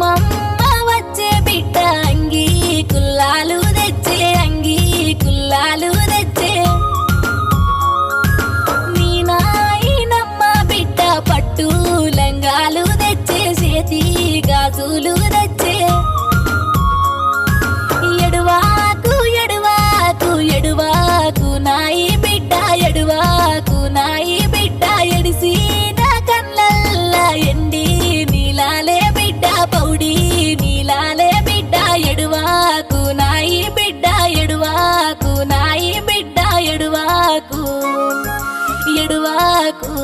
అమ్మమ్మ వచ్చే బిడ్డ అంగి కుల్లాలు తెచ్చే అంగి కుల్లాలు తెచ్చే నీ నాయనమ్మ బిడ్డ పట్టు లంగాలు తెచ్చే చేతి గాజులు తెచ్చే ఎడువాకు ఎడువాకు ఎడువాకు నాయి బిడ్డ ఎడువాకు నాయి బిడ్డ ఎడిసిన కళ్ళల్ల ఎండి నీలాలే బిడ్డ పౌడి నీలాలే బిడ్డ ఎడువాకు నాయి బిడ్డ ఎడువాకు నాయి బిడ్డ ఎడువాకు ఎడువాకు